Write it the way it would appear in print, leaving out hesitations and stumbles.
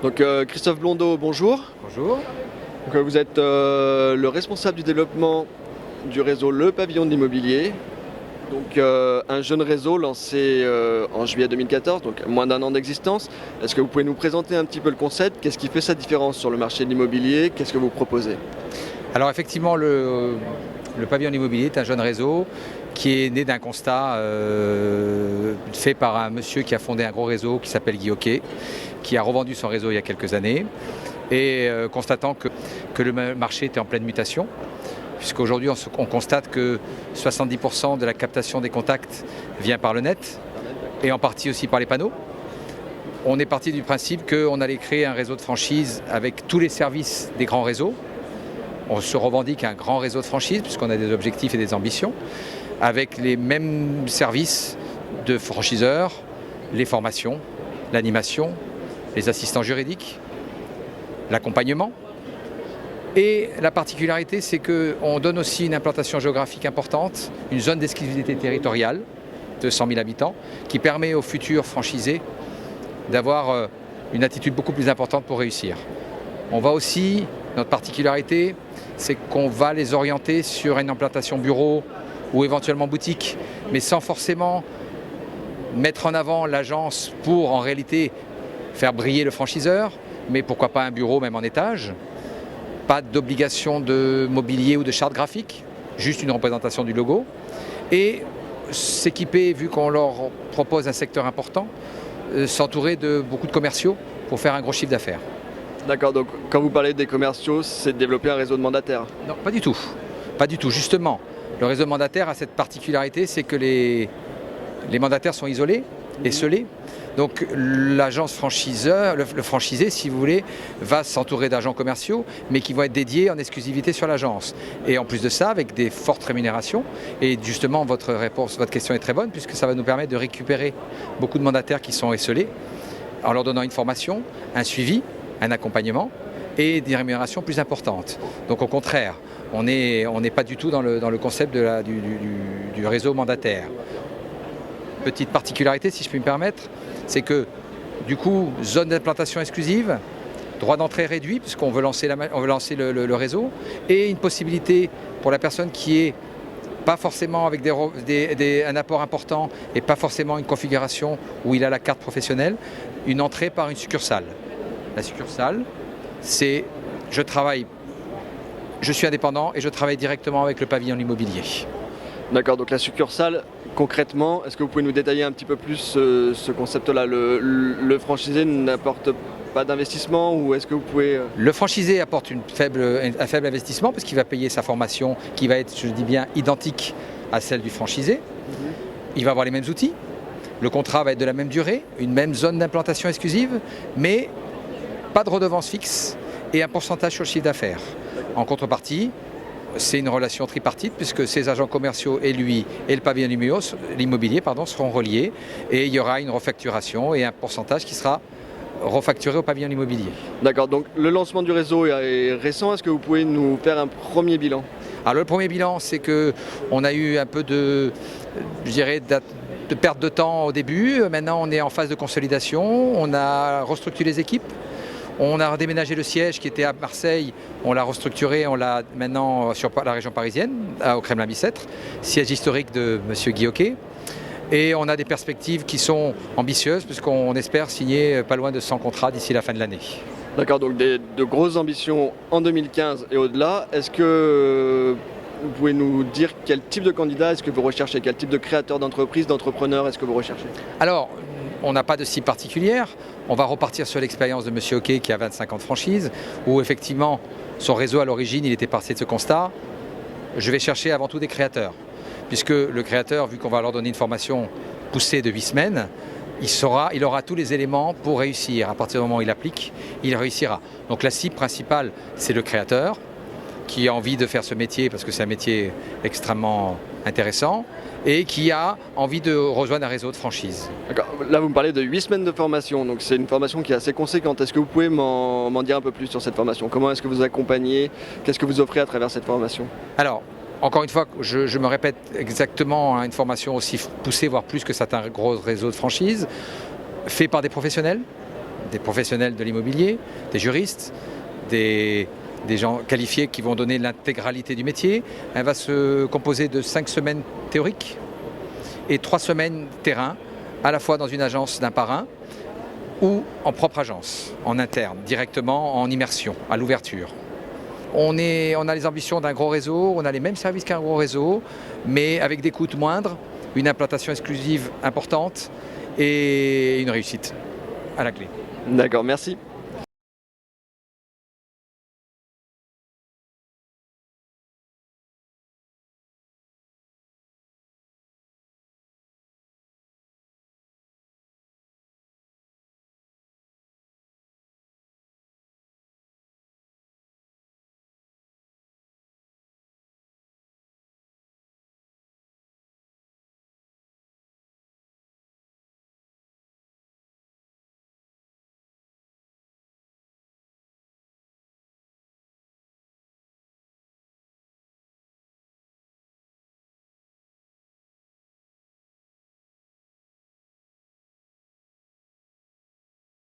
Donc Christophe Blondeau, bonjour. Bonjour. Donc, vous êtes le responsable du développement du réseau Le Pavillon de l'Immobilier. Donc un jeune réseau lancé en juillet 2014, donc moins d'un an d'existence. Est-ce que vous pouvez nous présenter un petit peu le concept? Qu'est-ce qui fait sa différence sur le marché de l'immobilier? Qu'est-ce que vous proposez? Alors effectivement, le Pavillon de l'Immobilier est un jeune réseau qui est né d'un constat fait par un monsieur qui a fondé un gros réseau qui s'appelle Guy Hockey, qui a revendu son réseau il y a quelques années et constatant que le marché était en pleine mutation, puisqu'aujourd'hui on constate que 70% de la captation des contacts vient par le net et en partie aussi par les panneaux. On est parti du principe qu'on allait créer un réseau de franchise avec tous les services des grands réseaux. On se revendique un grand réseau de franchise puisqu'on a des objectifs et des ambitions, avec les mêmes services de franchiseurs, les formations, l'animation, les assistants juridiques, l'accompagnement. Et la particularité, c'est qu'on donne aussi une implantation géographique importante, une zone d'exclusivité territoriale de 100 000 habitants, qui permet aux futurs franchisés d'avoir une attitude beaucoup plus importante pour réussir. On va aussi, notre particularité, c'est qu'on va les orienter sur une implantation bureau ou éventuellement boutique, mais sans forcément mettre en avant l'agence pour en réalité faire briller le franchiseur, mais pourquoi pas un bureau même en étage. Pas d'obligation de mobilier ou de charte graphique, juste une représentation du logo. Et s'équiper, vu qu'on leur propose un secteur important, s'entourer de beaucoup de commerciaux pour faire un gros chiffre d'affaires. D'accord, donc quand vous parlez des commerciaux, c'est de développer un réseau de mandataires? Non, pas du tout. Pas du tout. Justement, le réseau mandataire a cette particularité, c'est que les mandataires sont isolés, esselés. Donc l'agence franchiseur, le franchisé, si vous voulez, va s'entourer d'agents commerciaux, mais qui vont être dédiés en exclusivité sur l'agence. Et en plus de ça, avec des fortes rémunérations. Et justement, votre question est très bonne, puisque ça va nous permettre de récupérer beaucoup de mandataires qui sont esselés, en leur donnant une formation, un suivi, un accompagnement et des rémunérations plus importantes. Donc au contraire, on n'est pas du tout dans le concept du réseau mandataire. Petite particularité, si je puis me permettre, c'est que du coup, zone d'implantation exclusive, droit d'entrée réduit, puisqu'on veut lancer le réseau, et une possibilité pour la personne qui est pas forcément avec un apport important et pas forcément une configuration où il a la carte professionnelle, une entrée par une succursale. La succursale, c'est je suis indépendant et je travaille directement avec le pavillon de l'immobilier. D'accord, donc la succursale, concrètement, est-ce que vous pouvez nous détailler un petit peu plus ce concept-là? Le franchisé n'apporte pas d'investissement ou est-ce que vous pouvez... Le franchisé apporte un faible investissement parce qu'il va payer sa formation qui va être, je dis bien, identique à celle du franchisé. Il va avoir les mêmes outils. Le contrat va être de la même durée, une même zone d'implantation exclusive, mais pas de redevance fixe et un pourcentage sur le chiffre d'affaires. En contrepartie, c'est une relation tripartite puisque ces agents commerciaux et lui et le pavillon de l'immobilier seront reliés et il y aura une refacturation et un pourcentage qui sera refacturé au pavillon de l'immobilier. D'accord, donc le lancement du réseau est récent. Est-ce que vous pouvez nous faire un premier bilan? Alors le premier bilan, c'est qu'on a eu un peu de perte de temps au début. Maintenant, on est en phase de consolidation. On a restructuré les équipes. On a redéménagé le siège qui était à Marseille, on l'a restructuré, on l'a maintenant sur la région parisienne, au Kremlin-Bicêtre, siège historique de M. Guy Hockey. Et on a des perspectives qui sont ambitieuses puisqu'on espère signer pas loin de 100 contrats d'ici la fin de l'année. D'accord, donc de grosses ambitions en 2015 et au-delà. Est-ce que vous pouvez nous dire quel type de candidat est-ce que vous recherchez? Quel type de créateur d'entreprise, d'entrepreneur est-ce que vous recherchez? Alors, on n'a pas de cible particulière. On va repartir sur l'expérience de M. Hockey qui a 25 ans de franchise, où effectivement son réseau à l'origine, il était parti de ce constat. Je vais chercher avant tout des créateurs, puisque le créateur, vu qu'on va leur donner une formation poussée de 8 semaines, il aura tous les éléments pour réussir. À partir du moment où il applique, il réussira. Donc la cible principale, c'est le créateur, qui a envie de faire ce métier parce que c'est un métier extrêmement intéressant et qui a envie de rejoindre un réseau de franchise. D'accord. Là, vous me parlez de 8 semaines de formation, donc c'est une formation qui est assez conséquente. Est-ce que vous pouvez m'en dire un peu plus sur cette formation? Comment est-ce que vous accompagnez? Qu'est-ce que vous offrez à travers cette formation? Alors, encore une fois, je me répète exactement, une formation aussi poussée, voire plus que certains gros réseaux de franchise, fait par des professionnels, des professionnels de l'immobilier, des juristes, des gens qualifiés qui vont donner l'intégralité du métier. Elle va se composer de 5 semaines théoriques et 3 semaines terrain, à la fois dans une agence d'un parrain ou en propre agence, en interne, directement en immersion, à l'ouverture. On a les ambitions d'un gros réseau, on a les mêmes services qu'un gros réseau, mais avec des coûts moindres, une implantation exclusive importante et une réussite à la clé. D'accord, merci.